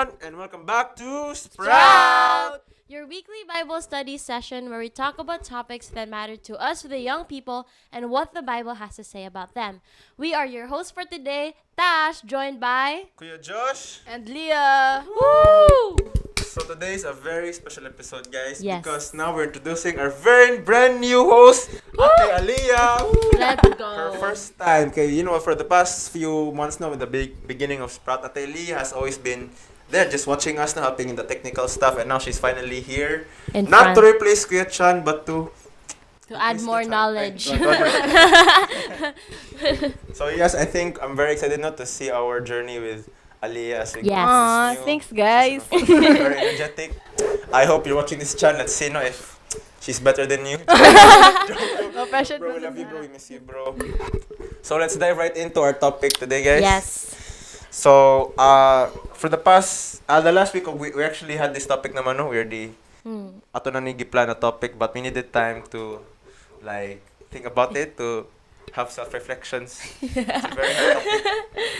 everyone, and welcome back to Sprout! Your weekly Bible study session where we talk about topics that matter to us, the young people, and what the Bible has to say about them. We are your hosts for today, Tash, joined by Kuya Josh. And Liyah. Woo! So today is a very special episode, guys, Yes. because now we're introducing our very brand new host, Ate Aaliyah. Woo! Let's go. Her first time, okay, for the past few months now, with the beginning of Sprout, Ate Liyah has always been there just watching us now, helping in the technical stuff, and now she's finally here. In Not front. to replace Kuya Chan, but to add replace more Kuya Chan. knowledge. So yes, I think I'm very excited now to see our journey with Aaliyah as we Yes. go Aw, this new thanks, guys. season of very energetic. I hope you're watching this channel. Let's see if she's better than you. No pressure. Bro, we love you, bro. We miss you, bro. So let's dive right into our topic today, guys. Yes. So, for the last week, we actually had this topic naman, no? We already, ato na ni giplan na topic, but we needed time to, think about it, to have self-reflections. It's a very hard topic.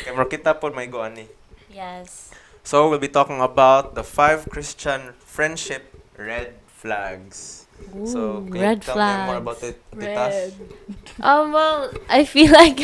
Kaya maro kita po may go ani. Yes. So, we'll be talking about the 5 Christian friendship red flags. So, can red you tell me more flags. about it, Titas? Well, I feel like,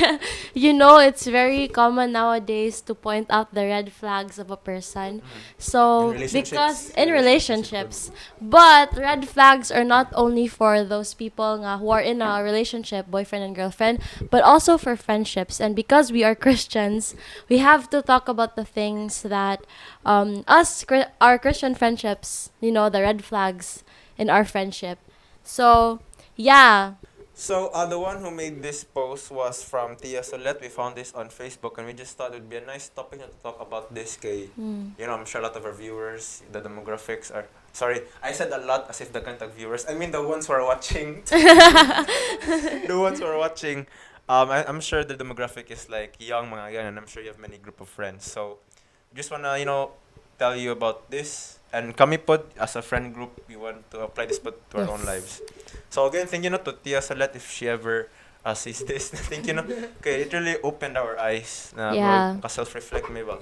it's very common nowadays to point out the red flags of a person. So, In relationships. because in relationships, but red flags are not only for those people who are in a relationship, boyfriend and girlfriend, but also for friendships. And because we are Christians, we have to talk about the things that our Christian friendships, the red flags in our friendship. So, yeah. So, the one who made this post was from Solete. We found this on Facebook, and we just thought it would be a nice topic to talk about this. Kay, I'm sure a lot of our viewers, the demographics are... Sorry, I said a lot as if the kind of viewers. I mean the ones who are watching. The ones who are watching. I'm sure the demographic is like young mga yan, and I'm sure you have many group of friends. So, just wanna, tell you about this. And kami po, as a friend group, we want to apply this po to our own lives. So again, thank you to Tia Salat if she ever sees this. Thank you. Okay, it really opened our eyes. Yeah. Self-reflect may ba?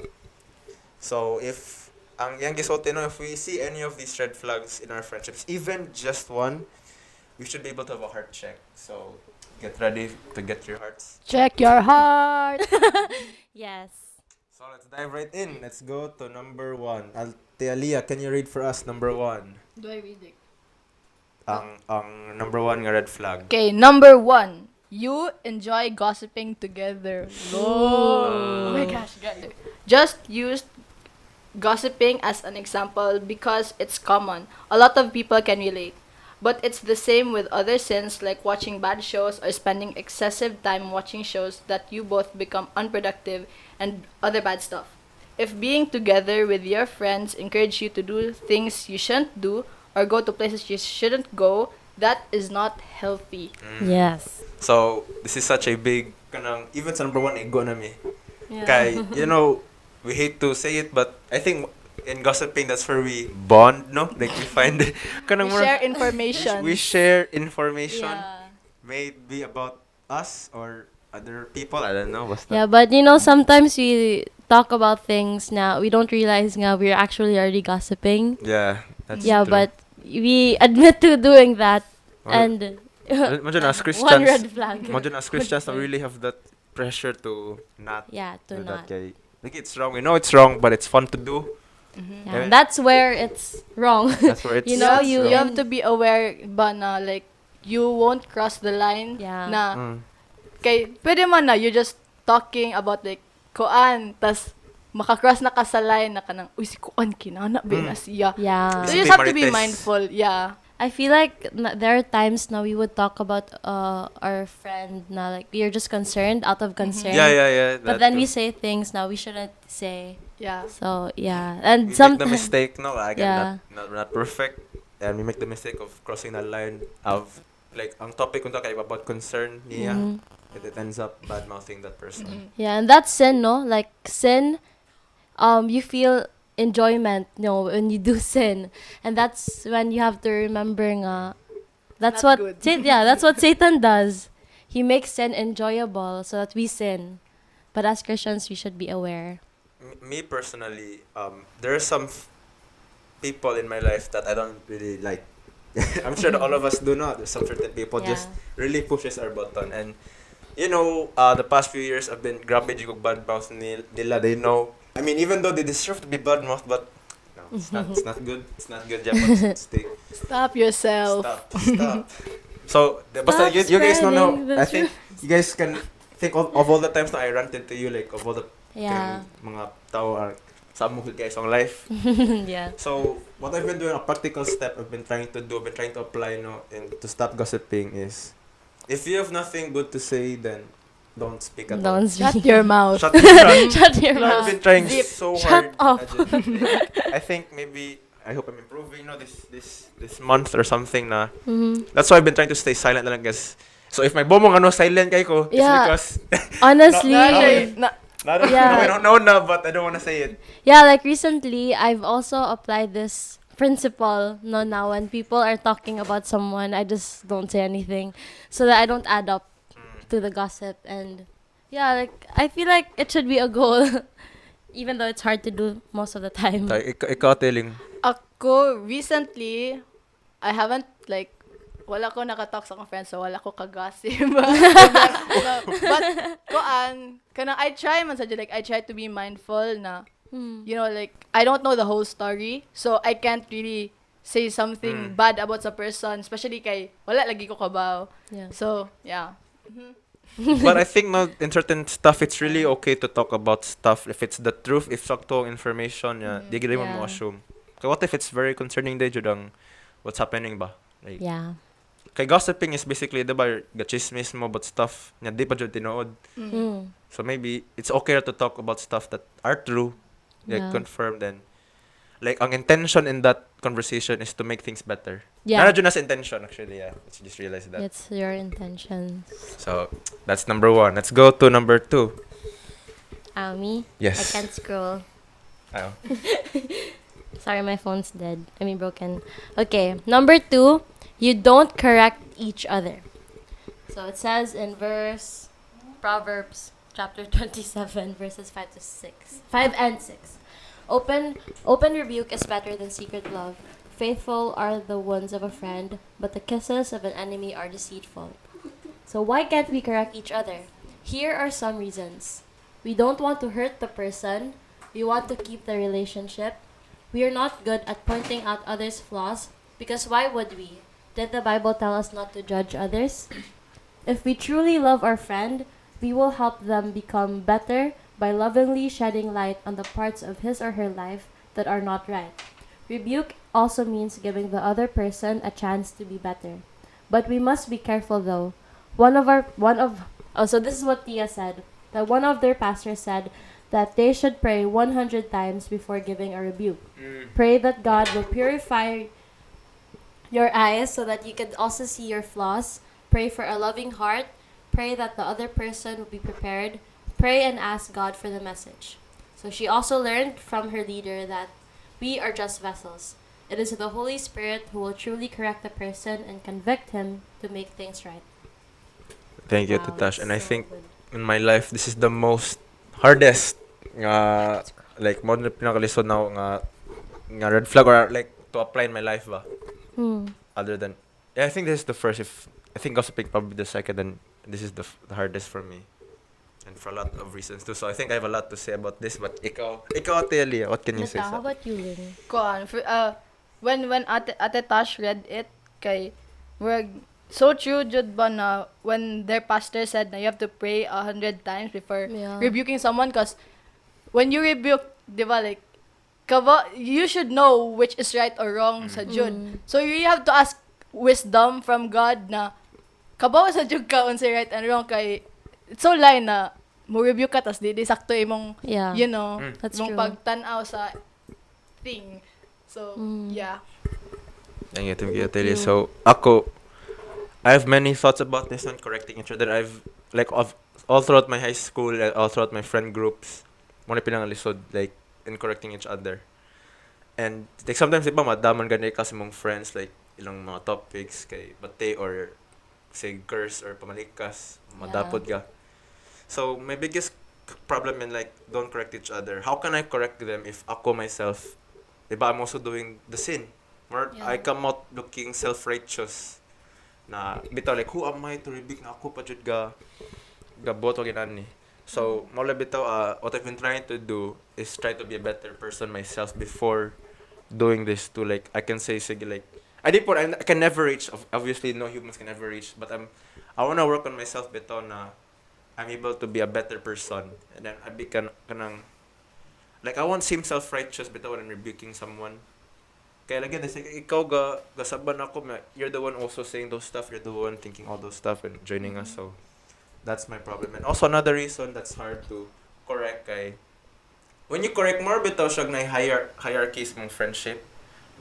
So if if we see any of these red flags in our friendships, even just one, we should be able to have a heart check. So get ready to get your hearts. Check your heart. Yes. So let's dive right in. Let's go to number 1. Aaliyah, can you read for us number 1? Do I read it? Ang number 1 nga red flag. Okay, number 1. You enjoy gossiping together. Oh my gosh, guys. Just use gossiping as an example because it's common. A lot of people can relate. But it's the same with other sins like watching bad shows or spending excessive time watching shows that you both become unproductive and other bad stuff. If being together with your friends encourage you to do things you shouldn't do or go to places you shouldn't go, that is not healthy. Yes. So, this is such a big, even sa number 1, ego na mi. Yeah. Kay, we hate to say it, but I think in gossiping, that's where we bond, no? Like, we find, We share information. we share information, Yeah. may it be about us or other people, I don't know, basta. Yeah, but sometimes we talk about things now we don't realize we're actually already gossiping. Yeah, that's Yeah, true. but we admit to doing that, Well, and Imagine as one Christians, red flag. imagine as Christians, we really have that pressure to not Yeah, to do not. that. Kay, like, it's wrong. We know it's wrong, but it's fun to do. Yeah, and that's where it's wrong. That's where it's You know, it's you- wrong. You have to be aware ba na like you won't cross the line Yeah. na Mm. kay pwede man na you're just talking about like kuan tas makakross na ka sa line na kanang uy si kuan kinana ba na siya. Yeah. So This you is just have to be Marites. mindful. Yeah. I feel like there are times now we would talk about our friend na like we're just concerned out of concern. Yeah. But then we say things now we shouldn't say. Yeah. So yeah, we and make the sometimes mistake, no, again, Yeah. not perfect, and we make the mistake of crossing the line of, like, ang topic kung kay about concern niya, it ends up bad-mouthing that person. yeah, and that's sin, no? Like sin, you feel enjoyment, when you do sin, and that's when you have to remember that's Not what good. that's what Satan does. He makes sin enjoyable so that we sin. But as Christians, we should be aware. me personally, there are some people in my life that I don't really like. I'm sure that all of us do not. There's some certain people just really pushes our button. And, the past few years I've been grabe yung bad mouth nila. They know. I mean, even though they deserve to be bad mouth, but no, it's not good. It's not good, Japan. Stay. Stop yourself. Stop. So, basta you guys know now. spreading the I think you guys can think of all the times na I ranted to you, like, of all the Yeah. mga tao are sa mo guys on life. Yeah. So, what I've been doing, a practical step I've been trying to apply, and to stop gossiping is, if you have nothing good to say, then don't speak at all. Don't Shut speak. your mouth. Shut Shut your I've mouth. been trying Zip. so Shut hard. up. I think maybe, I hope I'm improving, this month or something na. Mhm. That's why I've been trying to stay silent lang, guys. So, if may bomong silent kay ko, it's Yeah. because, Honestly. I don't know na, but I don't want to say it. Yeah, like recently, I've also applied this principle. No, now when people are talking about someone, I just don't say anything, so that I don't add up to the gossip. And yeah, like I feel like it should be a goal, even though it's hard to do most of the time. Ikaw telling. Ako, recently, I haven't, like, wala ko nakatalk sa akong friends, so wala ko ka-gossip. But, I try man sa like, I try to be mindful na, like, I don't know the whole story, so I can't really say something bad about sa person, especially kay, wala lagi ko kabaw. Yeah. So, yeah. But I think no, in certain stuff, it's really okay to talk about stuff if it's the truth, if sakto information, di gid mo Yeah. assume. So what if it's very concerning day judang what's happening ba? Like, Yeah. kay gossiping is basically diba gachismis mo about stuff nga di pa jud tinuod. Mm. So maybe it's okay to talk about stuff that are true, like Yeah. confirmed, and like ang intention in that conversation is to make things better. Yeah. Nara jud na sa intention actually, yeah. Let's just realize that. It's your intentions. So that's number 1. Let's go to number 2. Me? Yes. I can't scroll. Ayaw. Sorry, my phone's dead. I mean, broken. Okay, number 2, you don't correct each other. So it says in Proverbs chapter 27, verses 5 and 6. Open rebuke is better than secret love. Faithful are the wounds of a friend, but the kisses of an enemy are deceitful. So why can't we correct each other? Here are some reasons. We don't want to hurt the person. We want to keep the relationship. We are not good at pointing out others' flaws, because why would we? Did the Bible tell us not to judge others? If we truly love our friend, we will help them become better by lovingly shedding light on the parts of his or her life that are not right. Rebuke also means giving the other person a chance to be better. But we must be careful though. So this is what Tia said, that one of their pastors said that they should pray 100 times before giving a rebuke. Pray that God will purify your eyes so that you can also see your flaws. Pray for a loving heart. Pray that the other person will be prepared. Pray and ask God for the message. So she also learned from her leader that we are just vessels. It is the Holy Spirit who will truly correct the person and convict him to make things right. Thank you, Wow, Tatash. And I so think good. in my life, this is the most hardest like mo na pinakalisod na nga red flag or like to apply in my life ba. Other than I think this is the first. If I think gossiping probably the second, and this is the hardest for me, and for a lot of reasons too. So I think I have a lot to say about this. But ikaw Aaliyah, what can you say? How about you, Lynn? When Ate Tash read it, kay, we're so true, jud ba na when their pastor said na you have to pray 100 times before rebuking someone, cause when you rebuke, di ba, like, you should know which is right or wrong sa jud. So you really have to ask wisdom from God na kabaw sa jud ka unsay right and wrong, kay it's so lie na mo rebuke ka tas di sakto imong That's imong true. pagtan-aw sa thing. So yeah. Thank you, Atelia. So ako, I have many thoughts about this on correcting each other. I've like all throughout my high school, all throughout my friend groups, mo na pinangalisod like in correcting each other. And like sometimes iba madaman ganay kasi mong friends like ilang mga topics kay bate or say curse or pamalikas, madapod ka. So my biggest problem in like don't correct each other. How can I correct them if ako myself, diba, I'm also doing the sin. Or I come out looking self-righteous. Na bitaw like who am I to rebuke na ako pa jud ga boto ginani. So mao lang bitaw what I've been trying to do is try to be a better person myself before doing this to like I can say sige like I can never reach obviously no humans can ever reach but I want to work on myself bitaw na I'm able to be a better person and then I become kanang like I won't seem self-righteous bitaw when I'm rebuking someone. Kaya lagi na sige ikaw gasaban ako you're the one also saying those stuff, you're the one thinking all those stuff and joining us, so that's my problem. And also another reason that's hard to correct kay when you correct more bitaw siya na hierarchies mong friendship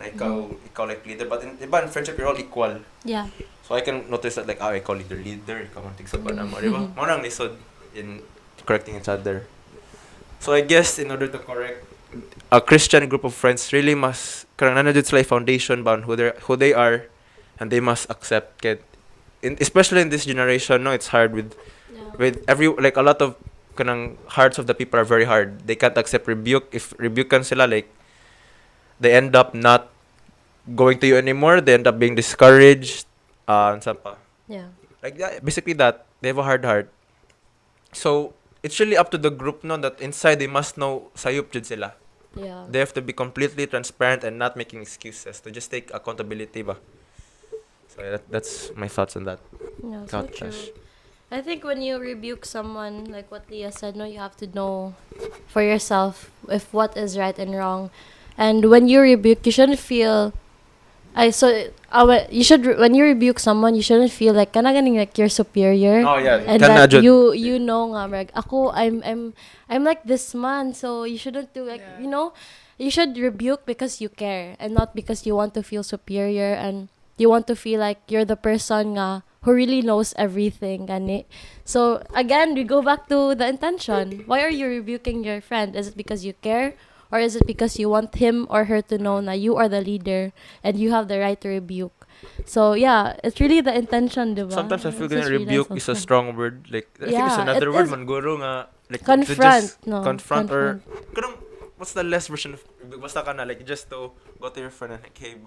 na ikaw like leader but in friendship you're all equal. Yeah. So I can notice that like ikaw leader, ikaw man tigsaban mo, di ba? Mo nang lisod in correcting each other. So I guess in order to correct a Christian group of friends really must karang nanadud sila foundation ba on who they are and they must accept it. Especially in this generation, no, it's hard with every like a lot of kanang hearts of the people are very hard. They can't accept rebuke. If rebuke kan sila like they end up not going to you anymore. They end up being discouraged. Saan pa? Yeah. Like basically that they have a hard heart. So it's really up to the group no that inside they must know sayup jud sila. Yeah. They have to be completely transparent and not making excuses to just take accountability ba. So that's my thoughts on that. Yeah, so true. I think when you rebuke someone, like what Liyah said, no, you have to know for yourself if what is right and wrong. And when you rebuke, you shouldn't feel you should when you rebuke someone, you shouldn't feel like kana ganing like you're superior. Oh yeah, and that you know nga like ako I'm like this man, so you shouldn't do like you know, you should rebuke because you care and not because you want to feel superior and you want to feel like you're the person nga who really knows everything gani. So again, we go back to the intention. Why are you rebuking your friend? Is it because you care? Or is it because you want him or her to know that you are the leader and you have the right to rebuke? So yeah, it's really the intention, diba? Sometimes I feel gonna rebuke is a strong word. Like I think it's another word man guro nga like confront. Confront or kanang what's the less version of basta ka na like just to go to your friend and like hey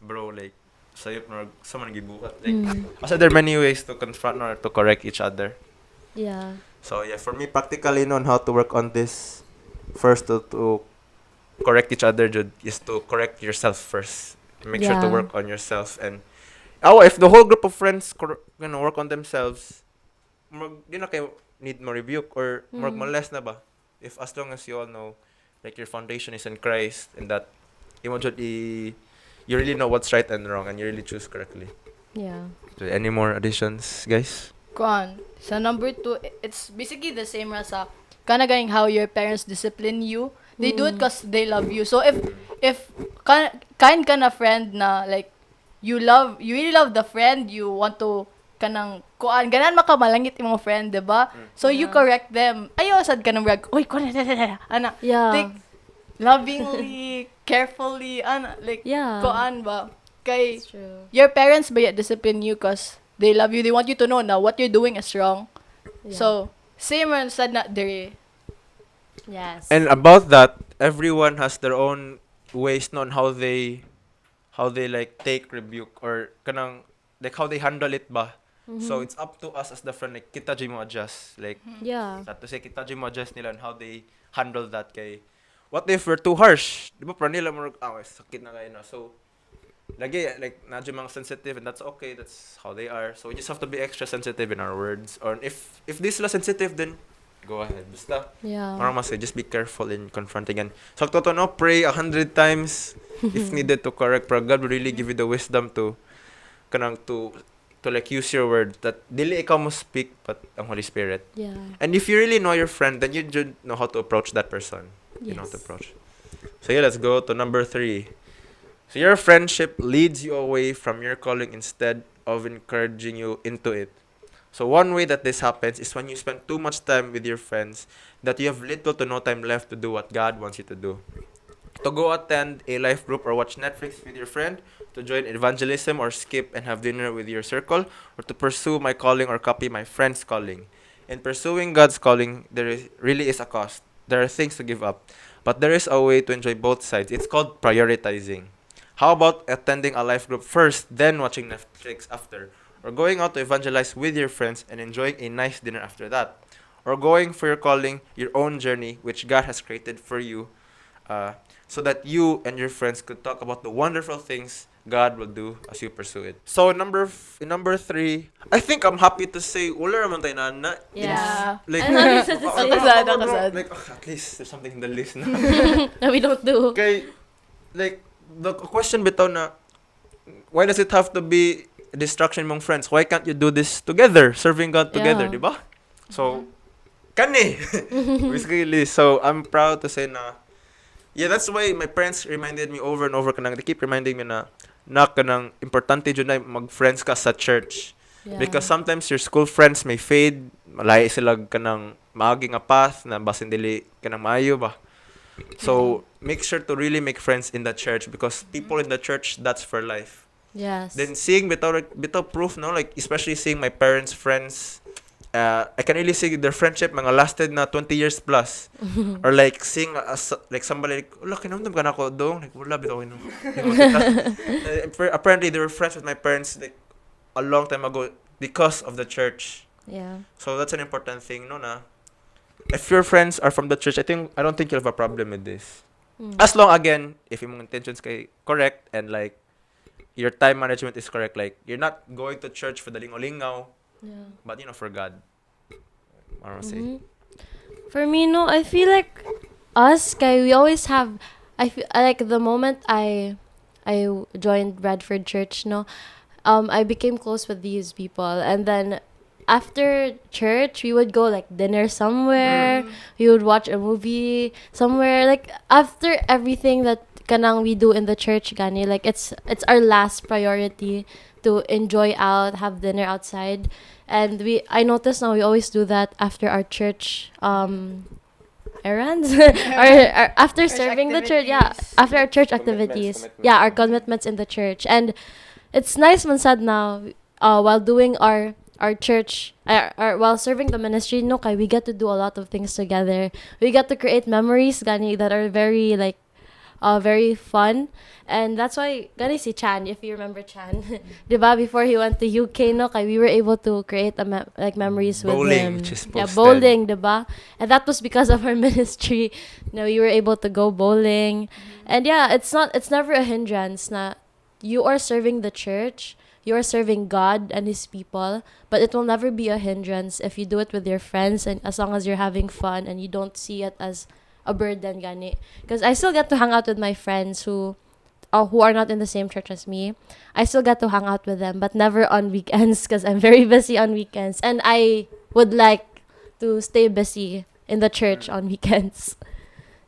bro like sayop na someone gibuhat like also there are many ways to confront or to correct each other. Yeah. So yeah, for me practically on how to work on this first to correct each other is to correct yourself first. Make sure to work on yourself and if the whole group of friends work on themselves, di na kayo need more rebuke or more less na ba? If as long as you all know like your foundation is in Christ and that you really know what's right and wrong and you really choose correctly. Yeah. So, any more additions, guys? Sa number 2, it's basically the same as kana ganing how your parents discipline you. They do it because they love you. So if kind ka na friend na like you really love the friend, you want to kanang kuan ganan makamalangit imong friend, diba? So you correct them. Ayo sad ka nang brag. Oy, kuan ana. Like lovingly, carefully, ana like kuan ba? Kay your parents ba discipline you because they love you. They want you to know na what you're doing is wrong. Yeah. So same man sad na dere. Yes. And about that, everyone has their own ways on how they like take rebuke or kanang like how they handle it ba. So it's up to us as the friend like kita jud mo adjust like to say kita jud mo adjust nila on how they handle that kay what if we're too harsh, di ba para nila mo sakit na kayo na. So lagi like na jud mga sensitive and that's okay, that's how they are. So we just have to be extra sensitive in our words or if this is sensitive then go ahead. Basta. Parang mas just be careful in confronting and so no, pray 100 times if needed to correct. Pero God will really give you the wisdom to like use your words that dili ikaw mo speak but ang Holy Spirit. Yeah. And if you really know your friend, then you should know how to approach that person. You know how to approach. So yeah, let's go to number 3. So your friendship leads you away from your calling instead of encouraging you into it. So one way that this happens is when you spend too much time with your friends that you have little to no time left to do what God wants you to do. To go attend a life group or watch Netflix with your friend, to join evangelism or skip and have dinner with your circle, or to pursue my calling or copy my friend's calling. In pursuing God's calling, really is a cost. There are things to give up. But there is a way to enjoy both sides. It's called prioritizing. How about attending a life group first, then watching Netflix after? Or going out to evangelize with your friends and enjoying a nice dinner after that? Or going for your calling, your own journey, which God has created for you, so that you and your friends could talk about the wonderful things God will do as you pursue it. So number 3, I think I'm happy to say wala naman tayo na Yeah. like And nothing sad to say. Kasad. like at least there's something in the list na. That we don't do. Okay, like the question bitaw na why does it have to be a distraction among friends? Why can't you do this together, serving God together, Yeah. di ba? So kani basically, so I'm proud to say na yeah, that's why my parents reminded me over and over kanang they keep reminding me na kanang importante jud na mag-friends ka sa church. Yeah. Because sometimes your school friends may fade, malay sila kanang maagi nga path na basin dili kanang maayo ba. So make sure to really make friends in the church because people in the church, that's for life. Yes. Then seeing bitaw proof no, like especially seeing my parents' friends, I can really see their friendship mga lasted na 20 years plus. Or like seeing like somebody like, "Wala kinamdam ka na ako dong." Like, "Wala bitaw ino." Apparently they were friends with my parents like a long time ago because of the church. Yeah. So that's an important thing no na. If your friends are from the church, I don't think you'll have a problem with this. As long again, if your intentions kay correct and like your time management is correct, like you're not going to church for the lingaw-lingaw, Yeah. but for God. I don't say. Mhm. For me, no, I feel like us, kay we always have. I feel like the moment I joined Bradford Church, no, I became close with these people, and then after church we would go like dinner somewhere. We would watch a movie somewhere. Like after everything that kanang we do in the church, gani, like it's our last priority to enjoy out, have dinner outside. And I noticed now we always do that after our church errands or after Church serving the church. Yeah, activities. after our church activities. Commitments. Yeah, our commitments in the church. And it's nice man sad now while doing our church while serving the ministry, no, kay we get to do a lot of things together. We get to create memories gani that are very like very fun. And that's why gani si Chan, if you remember Chan, diba, before he went to UK, no, kay we were able to create like memories with Bowling, him. which is Yeah, posted. bowling, diba? And that was because of our ministry. We were able to go bowling. And yeah, it's never a hindrance na you are serving the church, you are serving God and his people, but it will never be a hindrance if you do it with your friends and as long as you're having fun and you don't see it as a burden gani. Because I still get to hang out with my friends who are not in the same church as me. I still get to hang out with them, but never on weekends because I'm very busy on weekends. And I would like to stay busy in the church on weekends.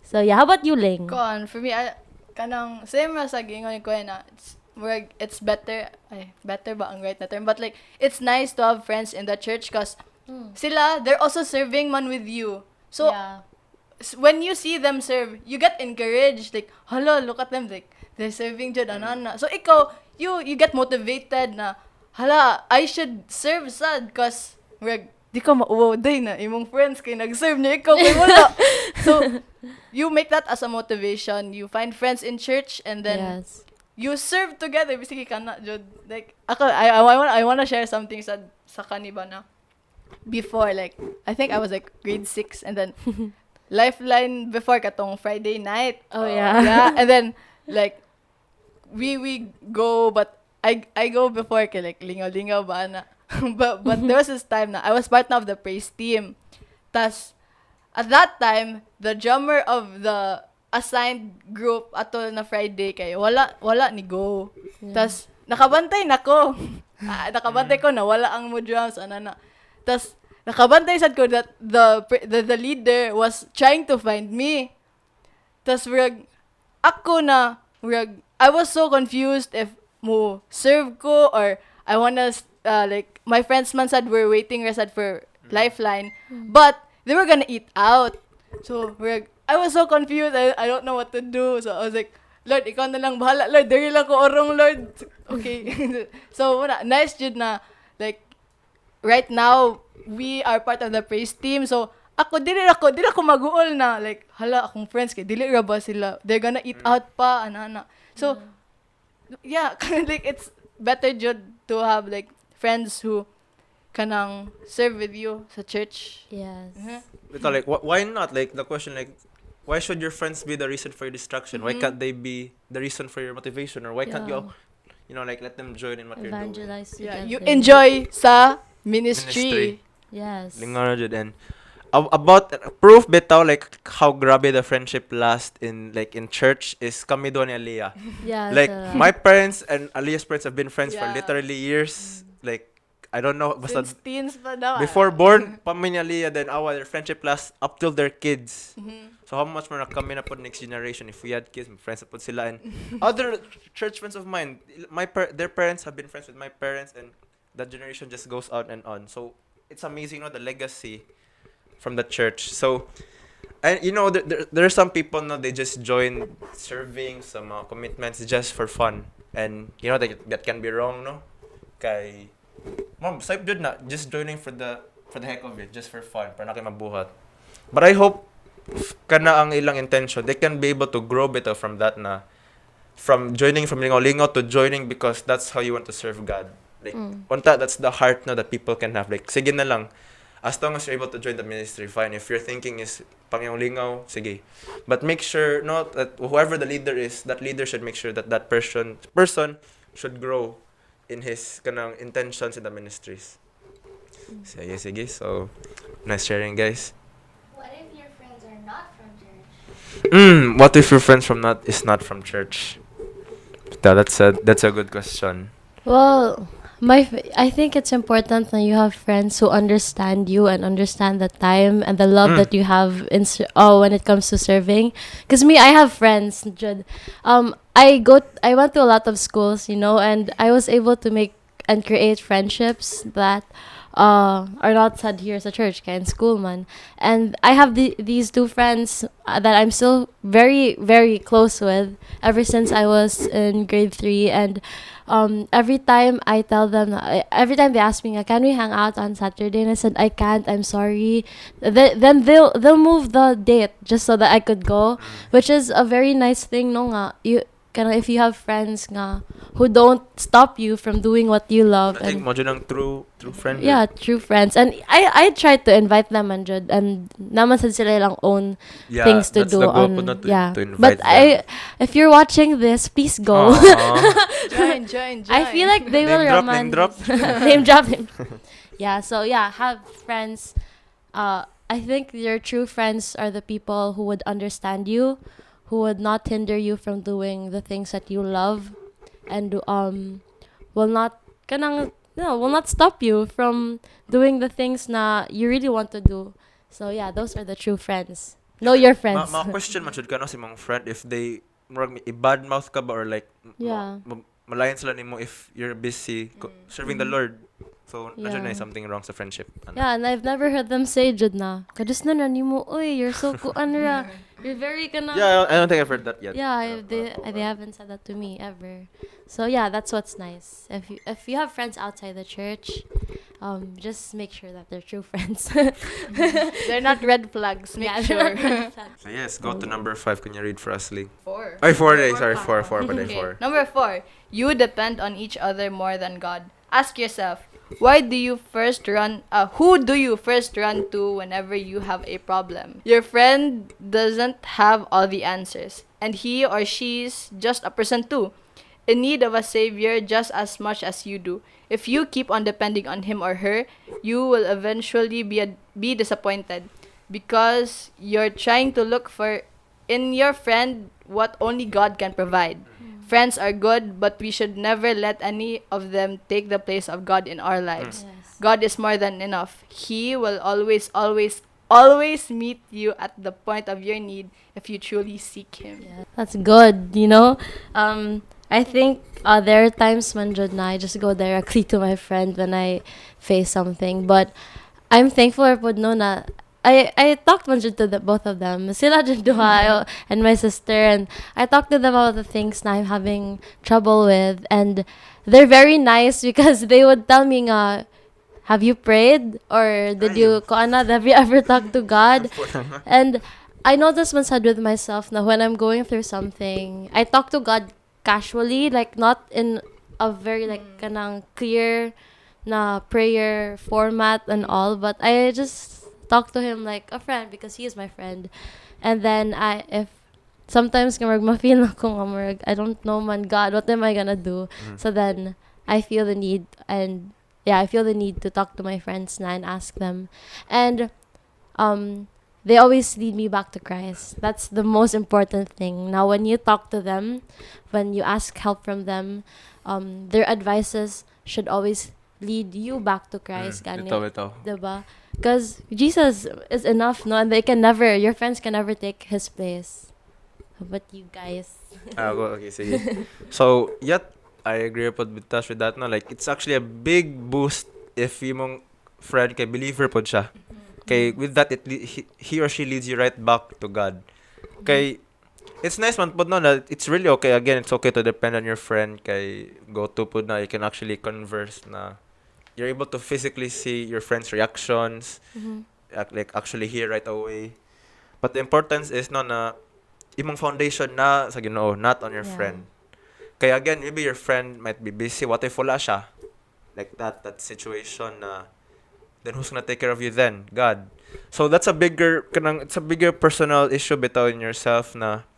So yeah, how about you, Ling? For me, kanang same as sa gingon ko na it's better ba ang right na term, but like it's nice to have friends in the church because sila, they're also serving man with you. So yeah. When you see them serve, you get encouraged. Like, hello, look at them. Like, they're serving dyan, So, ikaw, you get motivated na, hala, I should serve sad because, di ka mauwaw day na, imong friends kay nag-serve niya, ikaw kay wala. So, you make that as a motivation. You find friends in church and then Yes. you serve together. Basically, kana, jud. Like, ako, I wanna share something sa kaniba na. Before, like, I think I was like grade 6 and then Lifeline before katong Friday night. Oh, yeah. Yeah, and then like we go, but I go before kay like lingaw-lingaw ba na. but there was this time na I was part of the praise team. Tas at that time, the drummer of the assigned group ato na Friday kay wala ni go. Yeah. Tas nakabantay nako. Nakabantay ko na wala ang mo drums anana. Tas nakabantay sad ko that the leader was trying to find me. Tas ako na I was so confused if mo serve ko or I wanna like my friends man said we're waiting resad for Lifeline, but they were gonna eat out. So I was so confused. I don't know what to do. So I was like, Lord, ikaw na lang bahala. Lord, dali lang ko orong, Lord. Okay. So nice jud na like right now, we are part of the praise team. So, dili ako mag-uol na. Like, hala, akong friends, kay dili ra ba sila? They're gonna eat out pa, ana. So, yeah, like, it's better jud to have, like, friends who kanang serve with you sa church. Yes. Ito, like, why not? Like, the question, like, why should your friends be the reason for your distraction? Why can't they be the reason for your motivation? Or why can't you, like, let them join in what you're doing? Evangelize Yeah, together. you enjoy sa ministry. Yes. Lingaw na jud. And about proof bitaw, like, how grabe the friendship last in church is kami doon ni Aaliyah. Yeah. Like, so, my parents and Aliyah's parents have been friends for Yeah. literally years. Like, I don't know, basta Since teens pa daw. before born, pami ni Aliyah, then their friendship lasts up till their kids. So how much more na kami na po next generation if we had kids, friends na po sila. And other church friends of mine, their parents have been friends with my parents, and that generation just goes on and on. So it's amazing, the legacy from the church. So, and there are some people they just join serving some commitments just for fun, and that can be wrong, no? Kay mom, safe jud na just joining for the heck of it, just for fun, para na kayo mabuhat. But I hope kana ang ilang intention, they can be able to grow better from that, na from joining from lingaw-lingaw to joining because that's how you want to serve God. Like, that's the heart that people can have. Like, sige na lang. As long as you're able to join the ministry, fine. If your thinking is pangyaw-lingaw, sige. But make sure, that whoever the leader is, that leader should make sure that that person should grow in his kanang intentions in the ministries. Sige. So, nice sharing, guys. What if your friends are not from church? What if your friends is not from church? That's a good question. well, I think it's important that you have friends who understand you and understand the time and the love that you have when it comes to serving. Because I have friends, Judd. I went to a lot of schools, and I was able to make and create friendships that are not sad here sa church, kaya in school man. And I have these two friends that I'm still very, very close with ever since I was in grade 3. And every time I tell them, every time they ask me, can we hang out on Saturday? And I said, I can't, I'm sorry. Then they'll move the date just so that I could go, which is a very nice thing, no nga. If you have friends nga who don't stop you from doing what you love. I think mo dyan ang true friend. Yeah, true friends. And I tried to invite them and naman sa sila lang own things to that's do the goal, on. not to invite But them. if you're watching this, please go. Join. I feel like they will Name drop. name drop him. Yeah, so have friends. I think your true friends are the people who would understand you, who would not hinder you from doing the things that you love, and will not stop you from doing the things na you really want to do. So those are the true friends. Know your friends. Ma-question man jud ka si mong friend if they murag i-bad mouth ka ba, or like malayan sila nimo if you're busy serving the Lord. So, nandiyan na something wrong sa friendship. Yeah, and I've never heard them say, Jud na, kadus na nimo, uy, you're so kuan ra. You're very kana. Yeah, I don't think I've heard that yet. Yeah, they haven't said that to me ever. So that's what's nice. If you have friends outside the church, just make sure that they're true friends. They're not red flags. Make sure. So yes, go to number 5. Can you read for us, Lee? 4. Ay, 4 days. Sorry, 4. But I 4. Number 4. You depend on each other more than God. Ask yourself, who do you first run to whenever you have a problem? Your friend doesn't have all the answers, and he or she's just a person too, in need of a savior just as much as you do. If you keep on depending on him or her, you will eventually be disappointed because you're trying to look for in your friend what only God can provide. Friends are good, but we should never let any of them take the place of God in our lives. Yes. God is more than enough. He will always meet you at the point of your need if you truly seek Him. Yeah, that's good, I think there are times when I just go directly to my friend when I face something. But I'm thankful na I talked to both of them. Sila dyan duha, and my sister, and I talked to them about the things na I'm having trouble with, and they're very nice because they would tell me have you prayed? Or did you, have you ever talked to God? And I noticed once I with myself now when I'm going through something, I talk to God casually, like not in a very like kanang clear na prayer format and all, but I just talk to him like a friend because he is my friend. And then if sometimes kamurag ma-feel ako kamurag, I don't know man God, what am I gonna do? So then I feel the need to talk to my friends na and ask them. And they always lead me back to Christ. That's the most important thing. Now, when you talk to them, when you ask help from them, their advices should always lead you back to Christ. Ito. Diba? Because Jesus is enough, no? And your friends can never take His place. How about you guys? Okay, sige. So, I agree with Tash with that, no? Like, it's actually a big boost if yung mong friend kay believer po siya. Okay, with that, he or she leads you right back to God. Okay, it's nice man po no, that it's really okay. Again, it's okay to depend on your friend. Kay go-to po na, you can actually converse na. You're able to physically see your friend's reactions, like actually hear right away. But the importance is no na imong foundation na sa Ginoo, not on your friend. Kaya again, maybe your friend might be busy. What if wala siya? Like that situation na then who's gonna take care of you then? God. So that's a bigger personal issue bitaw in yourself na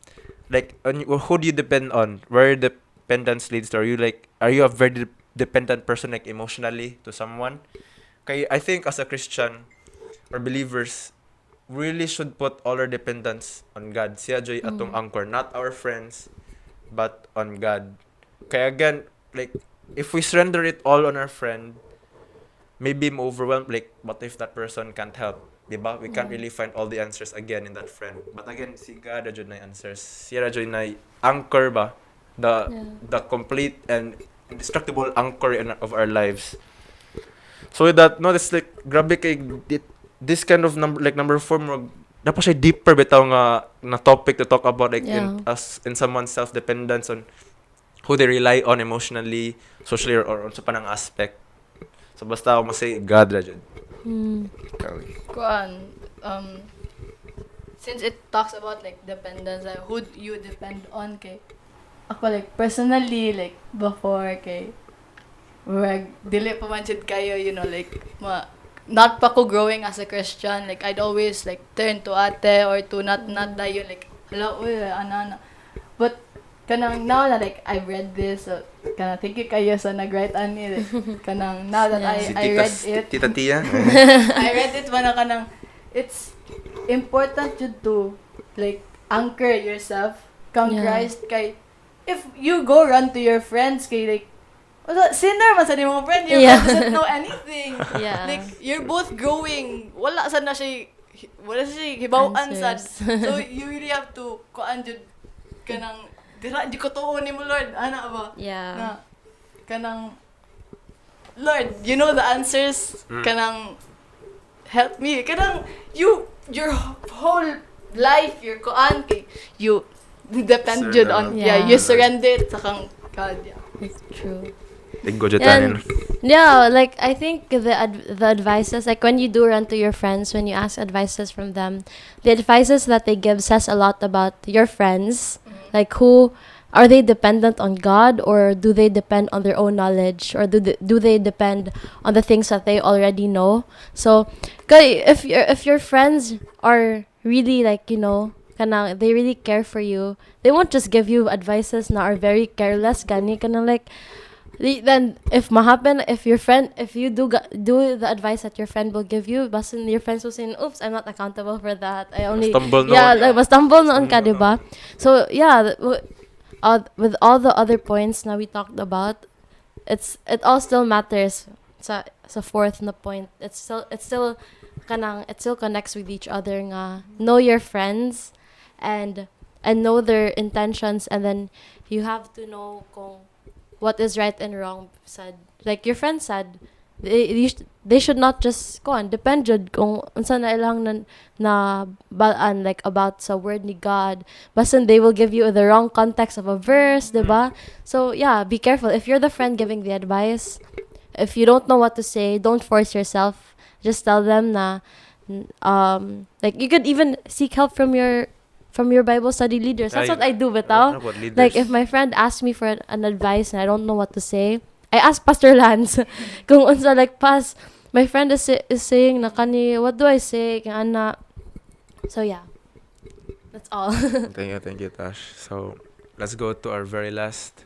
like who do you depend on? Where dependence leads to? Are you a very dependent person like emotionally to someone? Kaya I think as a Christian or believers really should put all our dependence on God. Siya joy atong anchor, not our friends, but on God. Kaya again, like if we surrender it all on our friend, maybe I'm overwhelmed. Like, what if that person can't help? Diba? We can't really find all the answers again in that friend. But again, si God na na answers. Siya na anchor ba? The complete and indestructible anchor of our lives. So with that, no, it's like, grabe kay this kind of number 4, dapat siya deeper bitaw nga na topic to talk about like in someone's self-dependence on who they rely on emotionally, socially, or on sa panang aspect. So basta ako masay God ra jud. Since it talks about like dependence, like, who you depend on kay ako like personally like before kay dili pa man jud kayo, you know, like not pa ko growing as a Christian, like I'd always like turn to ate or to not dayon like hello ana. But kanang now that like I read this, so kanang thank you kayo sa nag-write ani like, kanang now that I read it. Tita Tia. I read it man kanang it's important to like anchor yourself kang Christ kay if you go run to your friends kay like sinner man sa nimong friend, your friend doesn't know anything. Like you're both growing, wala sana siya hibaw-an sad. So you really have to kuan jud kanang dira di ko tuon nimo Lord ana ba na kanang Lord, you know the answers, kanang help me kanang your whole life your kuan kay you depend jud on you surrender it sa kang God. It's true. Like I think the advices, like when you do run to your friends, when you ask advices from them, the advices that they give says a lot about your friends. Like who are they dependent on God, or do they depend on their own knowledge, or do they depend on the things that they already know? So, if your friends are really like, you know, they really care for you, they won't just give you advices na are very careless gani like. Then if you do the advice that your friend will give you, but your friends will say, oops, I'm not accountable for that, I only stumble noon ka, diba? So with all the other points now we talked about, it all still matters sa fourth na point. It still connects with each other nga. Know your friends and know their intentions, and then you have to know kung what is right and wrong. Said like your friend said, they should not just depend jud kung unsa na ilang na balaan like about sa word ni God, basin they will give you the wrong context of a verse, diba? So yeah, be careful if you're the friend giving the advice. if you don't know what to say, don't force yourself. Just tell them na like you could even seek help from your Bible study leaders. That's what I do, bitaw. What leaders? Like if my friend asks me for an advice and I don't know what to say, I ask Pastor Lance. Kung unsa like pas, my friend is saying na kani, what do I say? Kaya ana. So yeah, that's all. Thank you, Tash. So let's go to our very last,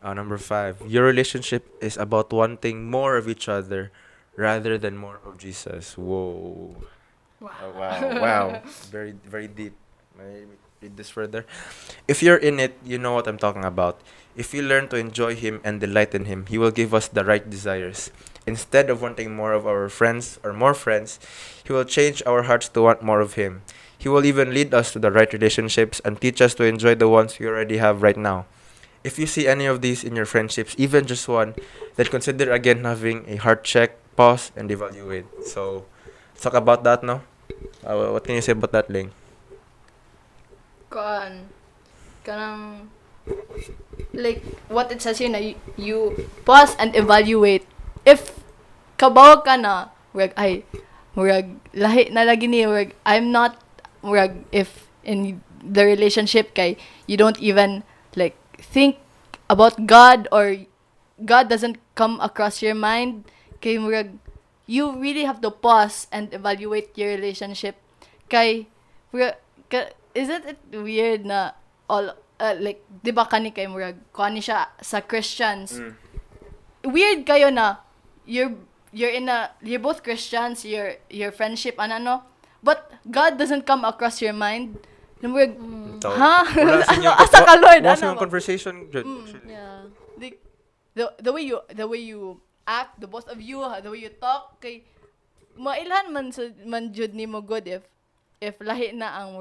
number 5. Your relationship is about wanting more of each other rather than more of Jesus. Whoa. Wow. Very, very deep. May I read this further? If you're in it, you know what I'm talking about. If we learn to enjoy Him and delight in Him, He will give us the right desires. Instead of wanting more of our friends or more friends, He will change our hearts to want more of Him. He will even lead us to the right relationships and teach us to enjoy the ones we already have right now. If you see any of these in your friendships, even just one, then consider again having a heart check, pause, and evaluate. So, let's talk about that now. What can you say about that, Ling? Kanang like what it says here na you pause and evaluate. If kabaw ka na, lahi na lagi ni, I'm not, if in the relationship kay, you don't even like think about God, or God doesn't come across your mind, kay you really have to pause and evaluate your relationship. Kay isn't it weird na all like di ba kani kay kani siya sa Christians. Weird kayo na you're both Christians, your friendship ano, but God doesn't come across your mind. Ha? Asa ka Lord? What's Ano yung ba? conversation? Yeah. Like, the way you act, the both of you, the way you talk, kay mailhan man jud nimo good if lahi na ang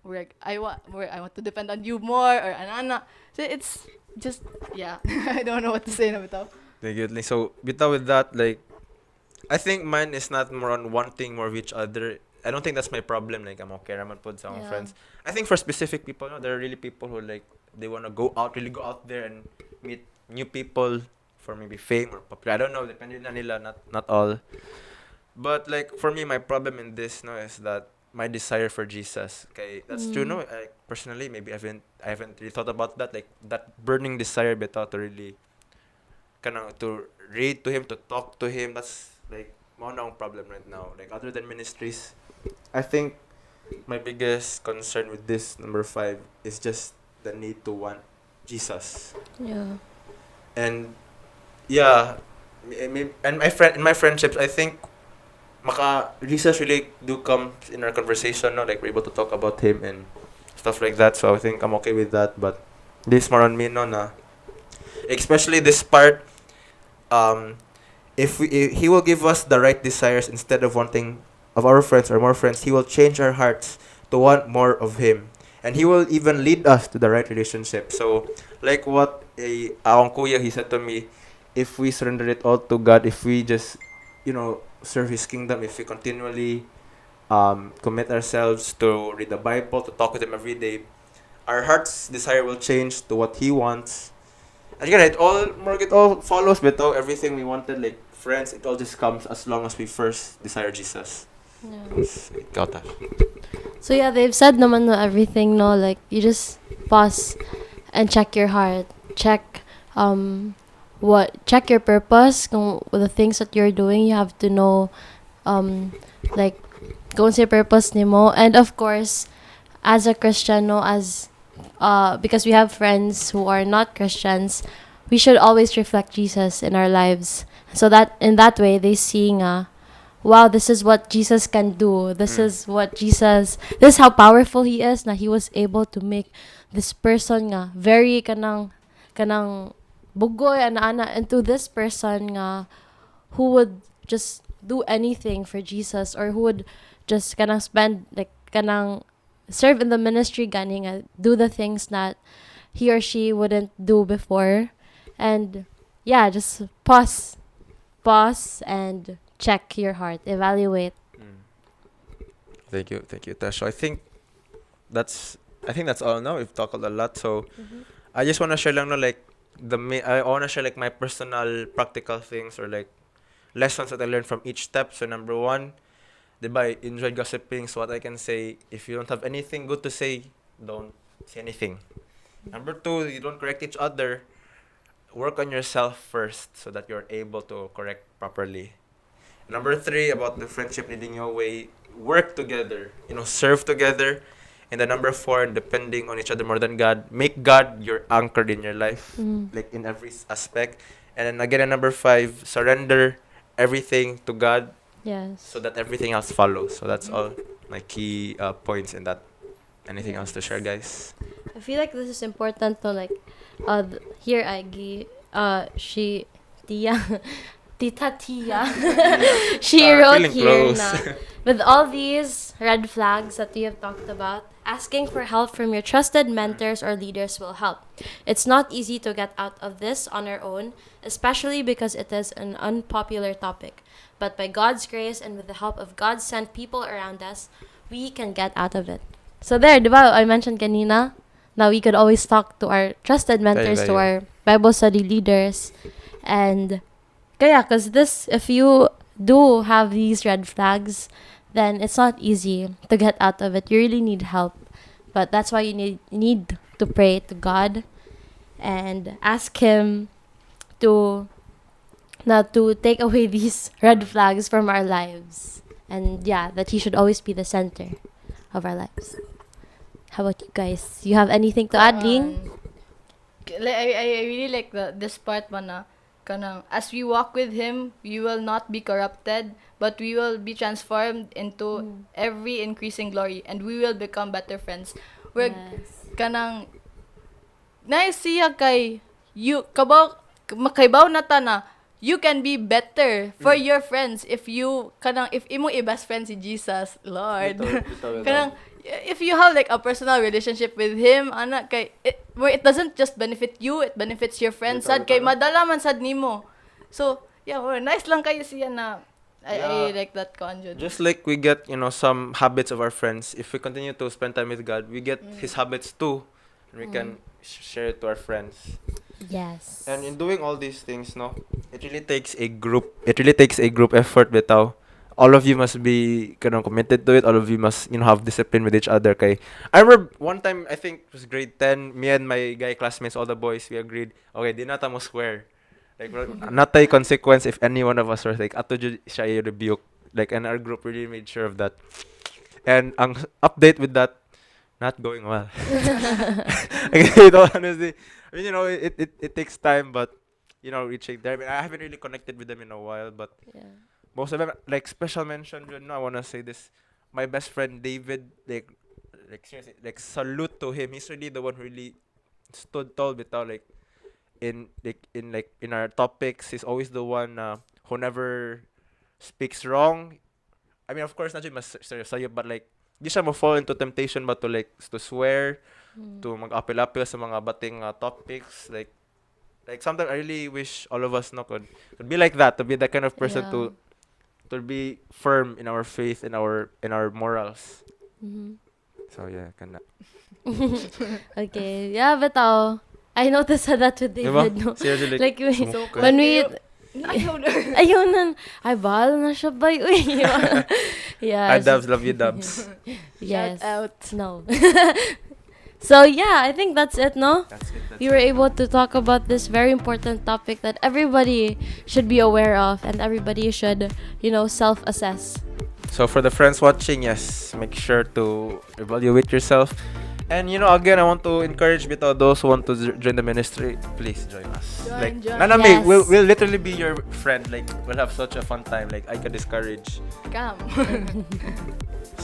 I want to depend on you more, or anana. So it's just, yeah. I don't know what to say na bitaw. Thank you. So, bitaw with that, like, I think mine is not more on wanting more of each other. I don't think that's my problem. Like, I'm okay naman po sa mga friends. I think for specific people, no, there are really people who, like, they want to go out there and meet new people for maybe fame or popular. I don't know. Depende na nila, not all. But, like, for me, my problem in this, no, is that my desire for Jesus. Okay, that's true. No, personally, maybe I haven't really thought about that. Like that burning desire, bitaw, to really, to read to Him, to talk to Him. That's like one problem right now. Like other than ministries, I think my biggest concern with this number 5 is just the need to want Jesus. Yeah. And yeah, and in my friendships, I think Jesus really do come in our conversation, no? Like we're able to talk about Him and stuff like that. So I think I'm okay with that. But this more on me, no, na. Especially this part, if He will give us the right desires instead of wanting of our friends or more friends, He will change our hearts to want more of Him, and He will even lead us to the right relationship. So like what akong kuya, he said to me, if we surrender it all to God, if we just serve His kingdom, if we continually commit ourselves to read the Bible, to talk with Him every day, our heart's desire will change to what He wants. And again, it all follows, but everything we wanted, like friends, it all just comes as long as we first desire Jesus. Yeah. So yeah, they've said naman na everything, no, like you just pause and check your heart, check check your purpose. Kung the things that you're doing, you have to know like kung sa purpose nimo. And of course, as a Christian, no, as because we have friends who are not Christians, we should always reflect Jesus in our lives, so that in that way they see wow, this is what Jesus can do. This is how powerful He is, na He was able to make this person very kanang bugoy ana into this person who would just do anything for Jesus, or who would just kanang spend like kanang serve in the ministry gani do the things that he or she wouldn't do before. And yeah, just pause and check your heart, evaluate. Thank you, Tasha. I think that's all now. We've talked a lot, so I just want to share lang, no, like I wanna share like my personal practical things or like lessons that I learned from each step. So number one, diba, I enjoyed gossiping. So what I can say, if you don't have anything good to say, don't say anything. Number two, you don't correct each other. Work on yourself first so that you're able to correct properly. Number three, about the friendship leading your way, work together, serve together. And then number four, depending on each other more than God, make God your anchor in your life, like in every aspect. And then again, number five, surrender everything to God Yes. so that everything else follows. So that's all my key points in that. Anything else to share, guys? I feel like this is important to like, here she, Tia, Tita Tia, she wrote Feeling here close. na, with all these red flags that we have talked about, asking for help from your trusted mentors or leaders will help. It's not easy to get out of this on our own, especially because it is an unpopular topic. But by God's grace and with the help of God-sent people around us, we can get out of it. So there, di ba, I mentioned kanina, now we could always talk to our trusted mentors, to our Bible study leaders. And kaya, because this, if you do have these red flags, then it's not easy to get out of it. You really need help. But that's why you need to pray to God and ask Him to take away these red flags from our lives. And yeah, that He should always be the center of our lives. How about you guys? You have anything to add, Ling? I really like this part man na kanang as we walk with him, we will not be corrupted, but we will be transformed into every increasing glory, and we will become better friends. We're kanang nice siya kay you kabaw makaibaw na ta na you can be better for your friends if you kanang if imo i-best friend si Jesus, Lord. Kanang if you have like a personal relationship with him, ana kay where it doesn't just benefit you, it benefits your friends. Sad kay madala man sad nimo. So, yeah, nice lang kayo siya na I like that conjure. Just like we get, some habits of our friends, if we continue to spend time with God, we get His habits too. And we can share it to our friends. Yes. And in doing all these things, it really takes a group. It really takes a group effort, bitaw. All of you must be committed to it. All of you must have discipline with each other. Kay I remember one time, I think it was grade 10, me and my guy classmates, all the boys, we agreed, okay, di nata mo swear. Like, not a consequence if any one of us was like, ato jud siya i-rebuke. Like, and our group really made sure of that. And ang update with that, not going well. Okay, honestly, I mean, it takes time, but, reaching there. I mean, I haven't really connected with them in a while, but most of them, like, special mention, I want to say this. My best friend, David, like seriously, like, salute to him. He's really the one who really stood tall, bitaw, like, in our topics. He's always the one who never speaks wrong. I mean, of course, not just sa'yo, but like, di siya fall into temptation but to swear, to mag-apil-apil sa mga bating topics. Like sometimes I really wish all of us could be like that, to be that kind of person, to be firm in our faith, in our morals. So yeah, kinda. Okay, yeah, but I noticed that with David, no? Seriously, Like, smoke ka. when we... Ayaw na. Ay, bahal na siya ba? Uy. Yeah. I Dubs, love you, Dubs. Yes. Shout out. No. So, yeah, I think that's it, no? That's it. We were able to talk about this very important topic that everybody should be aware of, and everybody should, self-assess. So for the friends watching, yes, make sure to evaluate yourself. And again, I want to encourage those who want to join the ministry, please join us. Join. Nanami, Yes. we'll literally be your friend. Like, we'll have such a fun time. Like, I can discourage. Come.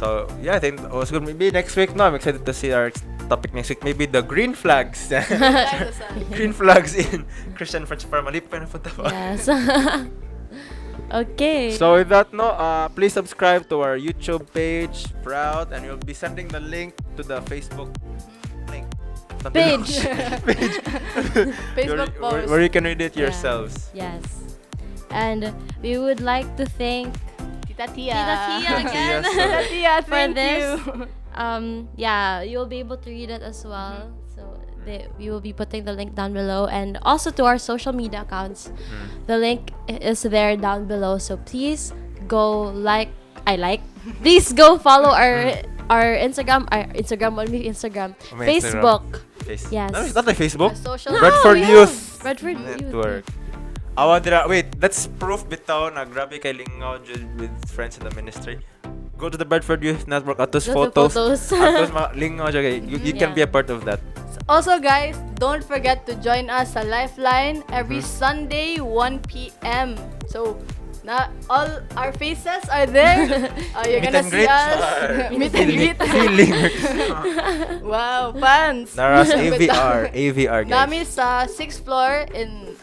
So yeah, I think also maybe next week. No, I'm excited to see our topic next week. Maybe the green flags. Green flags in Christian friendship. Para malip pa na punta pa. Yes. Okay. So with that, please subscribe to our YouTube page, Proud, and we'll be sending the link to the Facebook link. Page. Facebook post. Where you can read it Yeah. yourselves. Yes. And we would like to thank Tita Tia. Tita Tia again Yes, Tita Tia, for thank this. you. Yeah, you'll be able to read it as well. So We will be putting the link down below, and also to our social media accounts. The link is there down below, so please go please go follow our Instagram, only Instagram, My Facebook. Face. Yes. No, it's not my Facebook. Social Bradford we Youth have Bradford Network. Youth. Wait, that's proof bitaw na grabe kay lingaw jud with friends in the ministry. Go to the Bradford Youth Network at those Lots of photos. photos. At those lingaw jud kay you can be a Yeah. part of that. Also, guys, don't forget to join us sa Lifeline every Sunday, 1 p.m. So, all our faces are there. You're Meet gonna and see greet. us. Meet and greet. Feeling. Wow, fans. Naras AVR guys. Nami sa 6th floor in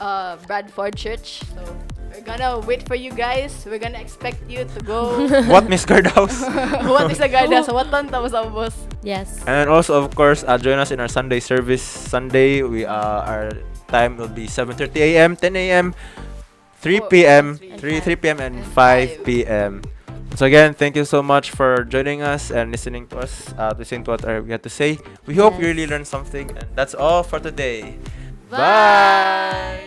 Bradford Church. So, we're gonna wait for you guys. We're gonna expect you to go. What Miss Guardhouse? What is the guarda? Sa watan tapos ang boss. Yes. And also of course, join us in our Sunday service. Sunday, our time will be 7:30 a.m., 10 a.m., 3 p.m., 3 p.m. and 5 p.m. So again, thank you so much for joining us and listening to us, listening to what we had to say. We hope you really learned something, and that's all for today. Bye.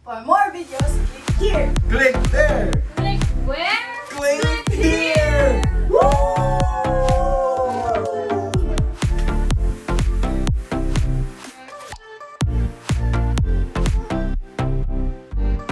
For more videos, click here. Click